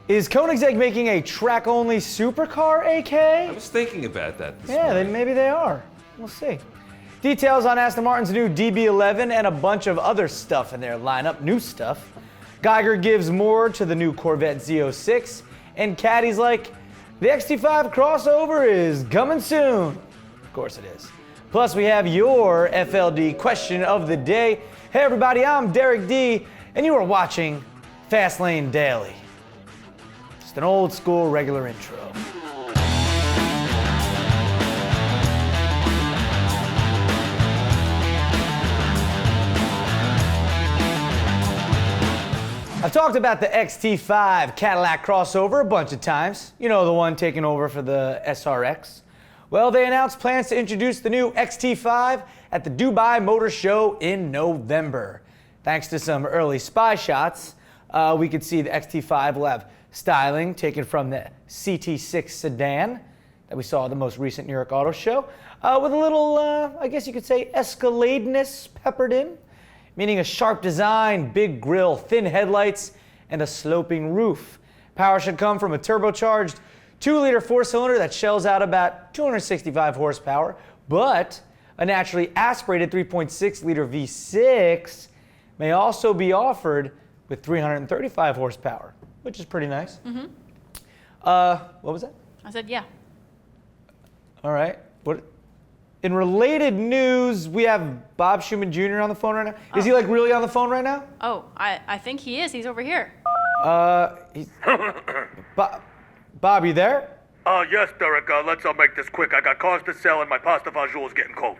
Is Koenigsegg making a track-only supercar, AK? I was thinking about that this morning. Maybe they are. We'll see. Details on Aston Martin's new DB11 and a bunch of other stuff in their lineup, new stuff. Geiger gives more to the new Corvette Z06, and Caddy's like, the XT5 Crossover is coming soon. Of course it is. Plus we have your FLD question of the day. Hey everybody, I'm Derek D, and you are watching Fastlane Daily. Just an old school regular intro. I've talked about the XT5 Cadillac Crossover a bunch of times. You know, the one taking over for the SRX. Well, they announced plans to introduce the new XT5 at the Dubai Motor Show in November. Thanks to some early spy shots, we could see the XT5 will have styling taken from the CT6 sedan that we saw at the most recent New York Auto Show, with a little, I guess you could say, Escalade-ness peppered in. Meaning a sharp design, big grille, thin headlights, and a sloping roof. Power should come from a turbocharged 2-liter 4-cylinder that shells out about 265 horsepower, but a naturally aspirated 3.6-liter V6 may also be offered with 335 horsepower, which is pretty nice. Mm-hmm. What was that? I said, yeah. All right. What? In related news, we have Bob Schumann Jr. on the phone right now. Is he like really on the phone right now? Oh, I think he is. He's over here. Bob, you there? Yes, Derek. Let's make this quick. I got cars to sell and my pasta fajoule is getting cold.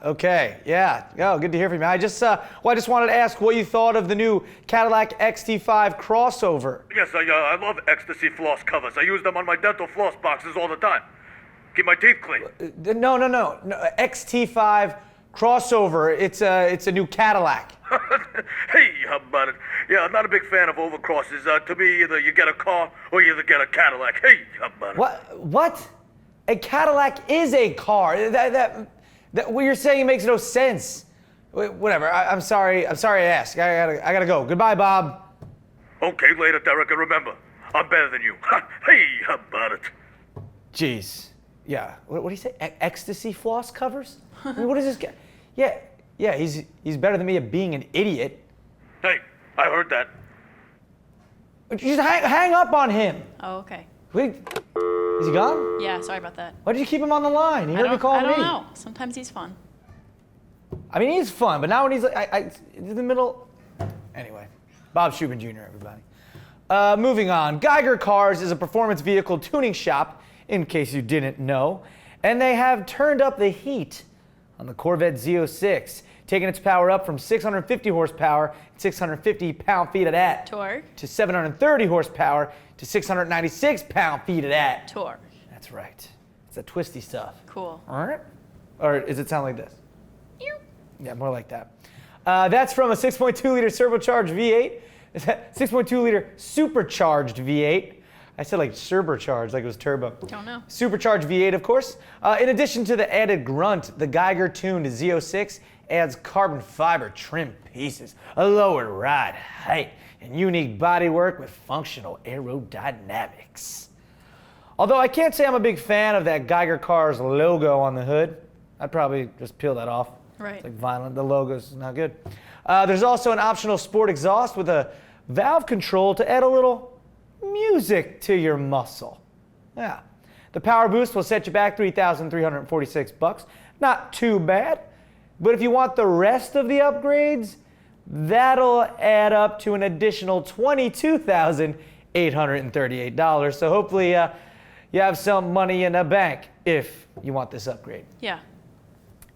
Okay. Yeah. Oh, good to hear from you. I just wanted to ask what you thought of the new Cadillac XT5 Crossover. Yes, I love ecstasy floss covers. I use them on my dental floss boxes all the time. Keep my teeth clean. No. XT5 Crossover. It's a new Cadillac. Hey, how about it? Yeah, I'm not a big fan of overcrosses. To me, either you get a car or you get a Cadillac. Hey, how about it? What? A Cadillac is a car. That what you're saying makes no sense. Whatever. I'm sorry. I asked. I gotta go. Goodbye, Bob. Okay, later, Derek. And remember, I'm better than you. Hey, how about it? Jeez. Yeah. What do you say? Ecstasy floss covers? I mean, what is this guy? Yeah. He's better than me at being an idiot. Hey, I heard that. Just hang up on him. Oh, okay. Wait, is he gone? Yeah, sorry about that. Why did you keep him on the line? He heard me calling me. I don't know. Sometimes he's fun. I mean, he's fun, but now when he's like, in the middle. Anyway, Bob Schumann Jr., everybody. Moving on. Geiger Cars is a performance vehicle tuning shop, in case you didn't know, and they have turned up the heat on the Corvette Z06, taking its power up from 650 horsepower and 650 pound-feet of that Torque. to 730 horsepower to 696 pound-feet of that. Torque. That's right. It's that twisty stuff. Cool. All right. Or does it sound like this? Ew. Yeah, more like that. That's from a 6.2-liter turbocharged V8. 6.2-liter supercharged V8. I said like turbocharged, like it was turbo. Don't know. Supercharged V8, of course. In addition to the added grunt, the Geiger-tuned Z06 adds carbon fiber trim pieces, a lower ride height, and unique bodywork with functional aerodynamics. Although I can't say I'm a big fan of that Geiger Cars logo on the hood. I'd probably just peel that off. Right. It's like violent. The logo's not good. There's also an optional sport exhaust with a valve control to add a little music to your muscle. Yeah. The power boost will set you back $3,346. Not too bad. But if you want the rest of the upgrades, that'll add up to an additional $22,838. So hopefully you have some money in the bank if you want this upgrade. Yeah.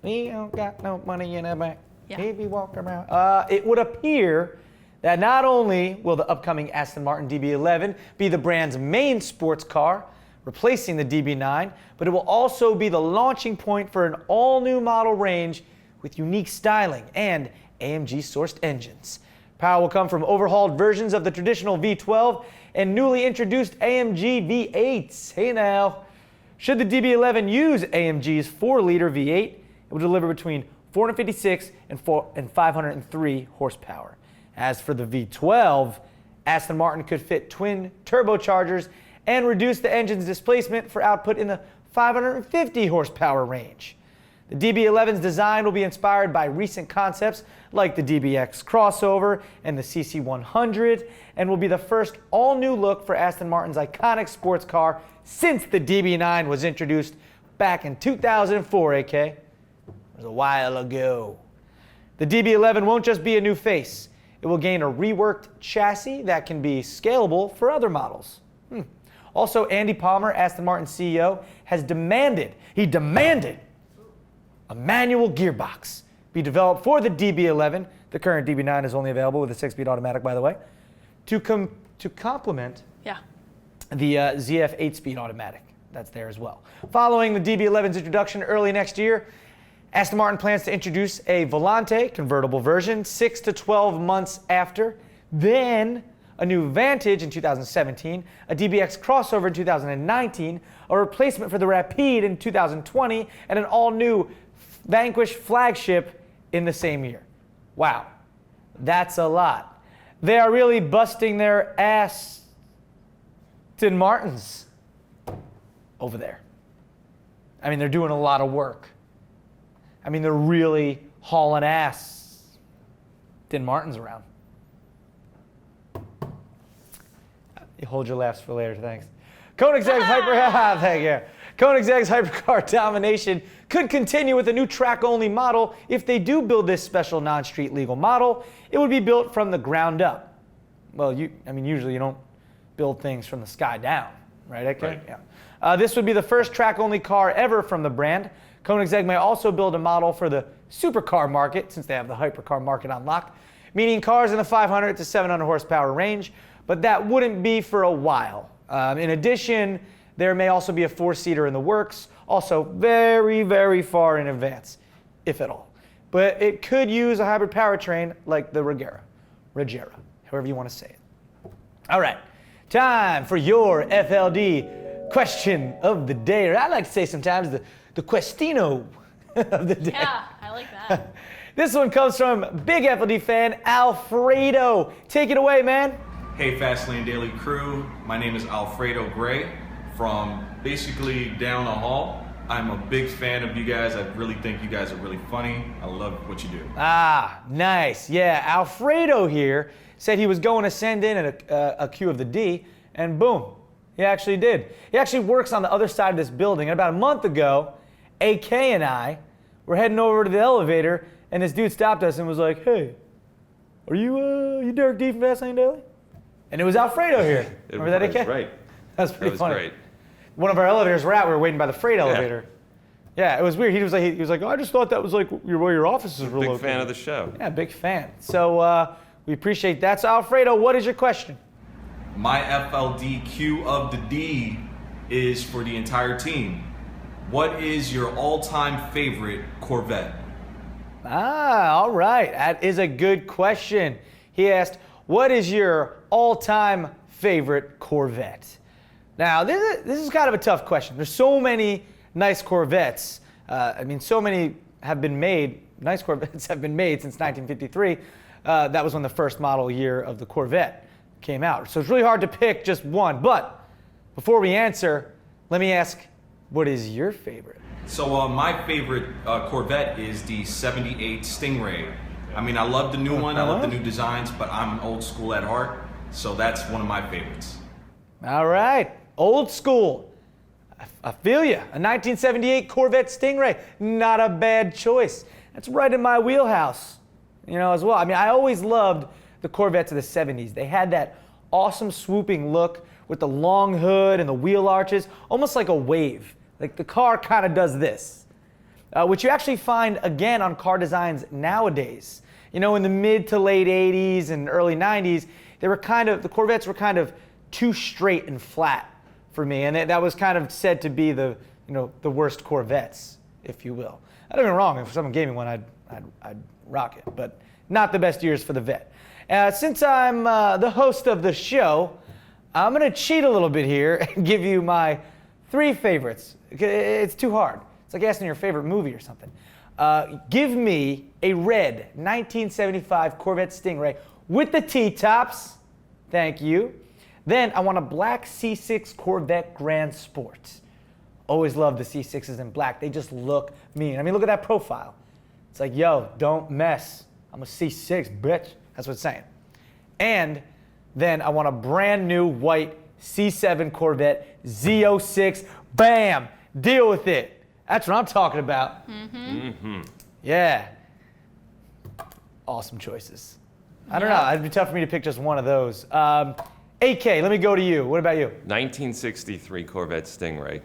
We don't got no money in the bank. Yeah. Maybe walk around. It would appear that not only will the upcoming Aston Martin DB11 be the brand's main sports car, replacing the DB9, but it will also be the launching point for an all-new model range with unique styling and AMG-sourced engines. Power will come from overhauled versions of the traditional V12 and newly introduced AMG V8s. Hey now. Should the DB11 use AMG's 4-liter V8, it will deliver between 456 and 503 horsepower. As for the V12, Aston Martin could fit twin turbochargers and reduce the engine's displacement for output in the 550 horsepower range. The DB11's design will be inspired by recent concepts like the DBX Crossover and the CC100, and will be the first all-new look for Aston Martin's iconic sports car since the DB9 was introduced back in 2004, AK. It was a while ago. The DB11 won't just be a new face. It will gain a reworked chassis that can be scalable for other models. Also, Andy Palmer, Aston Martin CEO, has demanded a manual gearbox be developed for the DB11. The current DB9 is only available with a 6-speed automatic, by the way, to complement the ZF 8-speed automatic. That's there as well. Following the DB11's introduction early next year, Aston Martin plans to introduce a Volante convertible version 6 to 12 months after, then a new Vantage in 2017, a DBX Crossover in 2019, a replacement for the Rapide in 2020, and an all-new Vanquish flagship in the same year. Wow, that's a lot. They are really busting their Aston Martins over there. I mean, they're doing a lot of work. I mean, they're really hauling ass. Aston Martin's around. You hold your laughs for later, thanks. Koenigsegg's Koenigsegg's hypercar domination could continue with a new track-only model. If they do build this special non-street legal model, it would be built from the ground up. Well, usually you don't build things from the sky down, right, Eke? Right. Yeah. This would be the first track-only car ever from the brand. Koenigsegg may also build a model for the supercar market, since they have the hypercar market on lock, meaning cars in the 500 to 700 horsepower range, but that wouldn't be for a while. In addition, there may also be a 4-seater in the works, also very, very far in advance, if at all. But it could use a hybrid powertrain like the Regera, however you want to say it. All right, time for your FLD question of the day, or I like to say sometimes the questino of the day. Yeah, I like that. This one comes from big FLD fan Alfredo. Take it away, man. Hey Fastlane Daily crew, my name is Alfredo Gray from basically down the hall. I'm a big fan of you guys. I really think you guys are really funny. I love what you do. Ah, nice. Yeah, Alfredo here said he was going to send in a Q of the D, and boom, he actually did. He actually works on the other side of this building, and about a month ago, AK and I were heading over to the elevator, and this dude stopped us and was like, "Hey, are you Derek D from Fastlane Daily?" And it was Alfredo here. Remember that, AK? Right. That's pretty That was funny. great. One of our elevators we're at, we were waiting by the freight elevator. Yeah, it was weird. He was like, "Oh, I just thought that was like where your offices were located." Big fan of the show. Yeah, big fan. So we appreciate that. So Alfredo, what is your question? My FLDQ of the D is for the entire team. What is your all-time favorite Corvette? Ah, all right. That is a good question. He asked, what is your all-time favorite Corvette? Now, this is kind of a tough question. There's so many nice Corvettes. So many have been made, nice Corvettes have been made since 1953. That was when the first model year of the Corvette came out. So it's really hard to pick just one. But before we answer, let me ask, what is your favorite? So my favorite Corvette is the 78 Stingray. I mean, I love the new one, I love the new designs, but I'm old school at heart, so that's one of my favorites. All right, old school. I feel you. A 1978 Corvette Stingray, not a bad choice. That's right in my wheelhouse, as well. I mean, I always loved the Corvettes of the 70s. They had that awesome swooping look with the long hood and the wheel arches, almost like a wave. Like the car kind of does this, which you actually find again on car designs nowadays. In the mid to late 80s and early 90s, the Corvettes were kind of too straight and flat for me, and that was kind of said to be the worst Corvettes, if you will. Don't get me wrong, if someone gave me one, I'd rock it, but not the best years for the Vet. Since I'm the host of the show, I'm gonna cheat a little bit here and give you my 3 favorites. It's too hard. It's like asking your favorite movie or something. Give me a red 1975 Corvette Stingray with the T-tops. Thank you. Then I want a black C6 Corvette Grand Sport. Always love the C6s in black. They just look mean. I mean, look at that profile. It's like, yo, don't mess. I'm a C6, bitch. That's what it's saying. And then I want a brand new white C7 Corvette Z06. Bam! Deal with it. That's what I'm talking about. Yeah. Awesome choices. I don't know. It'd be tough for me to pick just one of those. AK, let me go to you. What about you? 1963 Corvette Stingray.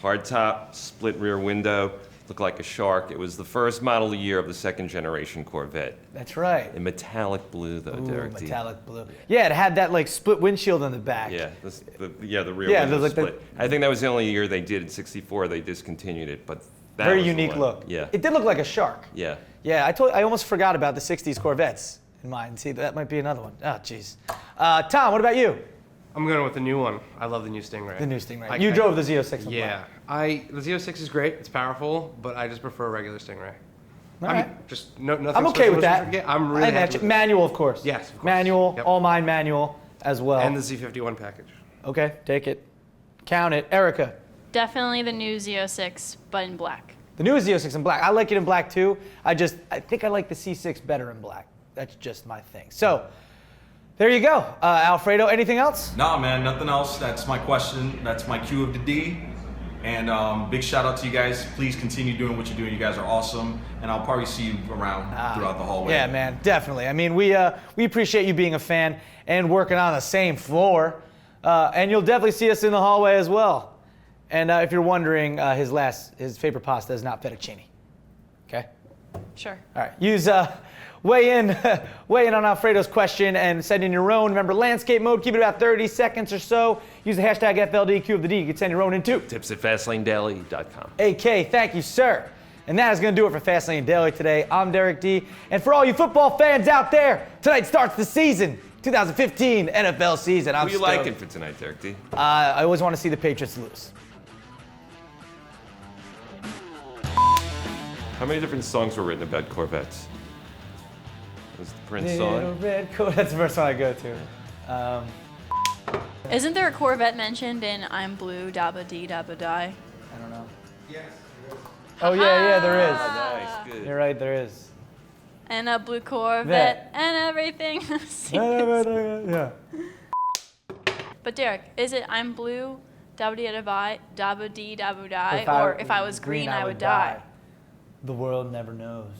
Hardtop, split rear window, looked like a shark. It was the first model of the year of the second generation Corvette. That's right. In metallic blue, though, Ooh, Derek D. metallic blue. Yeah, it had that like split windshield on the back. Yeah, the rear Yeah, window like split. I think that was the only year they did. In '64, they discontinued it, but that Very was the unique one. look. Yeah. It did look like a shark. Yeah. Yeah, I almost forgot about the 60s Corvettes in mine. See, that might be another one. Oh, jeez. Tom, what about you? I'm going with the new one. I love the new Stingray. The new Stingray. You drove the Z06 in Yeah. black. The Z06 is great. It's powerful, but I just prefer a regular Stingray. All right. Just nothing. I'm okay with that. I'm really happy with it. Manual, of course. Yes, of course. Manual, Yep. all mine manual as well. And the Z51 package. Okay, take it. Count it. Erica. Definitely the new Z06, but in black. The new Z06 in black. I like it in black too. I think I like the C6 better in black. That's just my thing. So, there you go. Alfredo, anything else? Nah, man, nothing else. That's my question. That's my Q of the D. And big shout out to you guys. Please continue doing what you're doing. You guys are awesome. And I'll probably see you around throughout the hallway. Yeah, man, definitely. I mean, we appreciate you being a fan and working on the same floor. And you'll definitely see us in the hallway as well. And if you're wondering, his favorite pasta is not fettuccine. Okay? Sure. All right. Weigh in on Alfredo's question and send in your own. Remember, landscape mode, keep it about 30 seconds or so. Use the hashtag FLDQ of the D. You can send your own in too. Tips at FastlaneDaily.com. AK, thank you, sir. And that is going to do it for Fastlane Daily today. I'm Derek D. And for all you football fans out there, tonight starts the season, 2015 NFL season. I'm Who you stoked. liking for tonight, Derek D? I always want to see the Patriots lose. How many different songs were written about Corvettes? Was the Prince song? Red coat. That's the first one I go to. Isn't there a Corvette mentioned in I'm Blue, Dabba Dee, Dabba Die? I don't know. Yes. Oh, yeah, there is. Nice, good. You're right, there is. And a blue Corvette and everything. Yeah. But Derek, is it I'm Blue, Dabba Dee, Dabba Dee, Dabba Die, If I or if I was green, I would die? The world never knows.